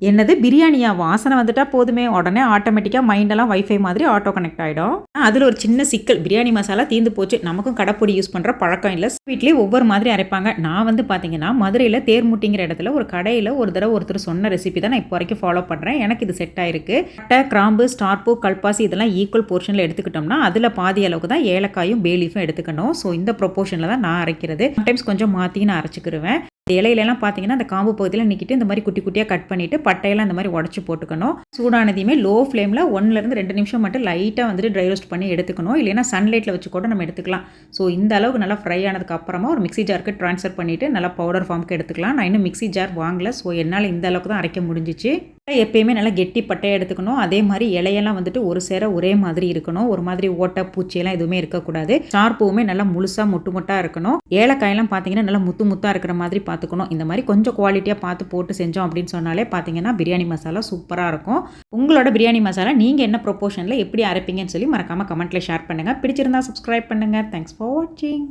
என்னது பிரியாணியா? வாசனை வந்துட்டா போதுமே, உடனே ஆட்டோமேட்டிக்கா மைண்டெல்லாம் வைஃபை மாதிரி ஆட்டோ கனெக்ட் ஆயிடும். அதில ஒரு சின்ன சிக்கல், பிரியாணி மசாலா தீர்ந்து போச்சு. நமக்கும் கடைப்பொடி யூஸ் பண்ற பழக்கம் இல்ல. வீட்லயே ஒவ்வொரு மாதிரி அரைப்பாங்க. நான் வந்து பார்த்தீங்கன்னா, மதுரையில தேர்முட்டிங்கிற இடத்துல ஒரு கடையில ஒரு தடவ ஒருத்தர் சொன்ன ரெசிபி தான் நான் இப்போ வரைக்கும் ஃபாலோ பண்றேன். எனக்கு இது செட் ஆயிருக்கு. பட்டை, கிராம்பு, ஸ்டார் பூ, கல்பாசி இதெல்லாம் ஈக்குவல் போர்ஷன்ல எடுத்துக்கிட்டோம்னா, அதில பாதி அளவுக்கு தான் ஏலக்காயும், பே லீஃபும் எடுத்துக்கணும். ஸோ இந்த ப்ரொப்போர்ஷன்ல தான் நான் அரைக்கிறது. சம்டைம்ஸ் கொஞ்சம் மாத்தியும் நான் அரைச்சுக்கிருவேன். இலையிலலாம் பார்த்தீங்கன்னா, அந்த காம்பு பகுதியில நீக்கிட்டு இந்த மாதிரி குட்டி குட்டியா கட் பண்ணிட்டு, பட்டையெல்லாம் இந்த மாதிரி உடைச்சு போட்டுக்கணும். சூடானதையுமே லோ ஃப்ளேம்ல 1லேருந்து 2 நிமிஷம் மட்டும் லைட்டா வந்துட்டு ட்ரை ரோஸ்ட் பண்ணி எடுத்துக்கணும். இல்லைன்னா சன்லைட்ல வச்சு கூட நம்ம எடுத்துக்கலாம். ஸோ இந்த அளவுக்கு நல்லா ஃப்ரை ஆனதுக்கு அப்புறமா ஒரு மிக்ஸி ஜாருக்கு ட்ரான்ஸ்ஃபர் பண்ணிட்டு நல்லா பவுடர் ஃபார்முக்கு எடுத்துக்கலாம். நான் இன்னும் மிக்ஸி ஜார் வாங்கல. ஸோ என்னால இந்த அளவுக்கு தான் அரைக்க முடிஞ்சுச்சு. எப்பயுமே நல்லா கெட்டி பட்டையா எடுத்துக்கணும். அதே மாதிரி இலையெல்லாம் வந்துட்டு ஒரு சேர ஒரே மாதிரி இருக்கணும். ஒரு மாதிரி ஓட்டை, பூச்சியெல்லாம் எதுவுமே இருக்கக்கூடாது. ஸ்டார் பூவுமே நல்லா முழுசா மொட்டு மொட்டா இருக்கணும். ஏலக்காயெல்லாம் பார்த்தீங்கன்னா நல்லா முத்து முத்தா இருக்கிற மாதிரி பார்த்துக்கணும். இந்த மாதிரி கொஞ்சம் குவாலிட்டியா பார்த்து போட்டு செஞ்சோம் அப்படின்னு சொன்னாலே பார்த்தீங்கன்னா பிரியாணி மசாலா சூப்பரா இருக்கும். உங்களோட பிரியாணி மசாலா நீங்க என்ன ப்ரொப்போர்ஷன்ல எப்படி அரைப்பீங்கன்னு சொல்லி மறக்காம கமெண்ட்ல ஷேர் பண்ணுங்க. பிடிச்சிருந்தா சப்ஸ்கிரைப் பண்ணுங்க. தேங்க்ஸ் ஃபார் வாட்சிங்.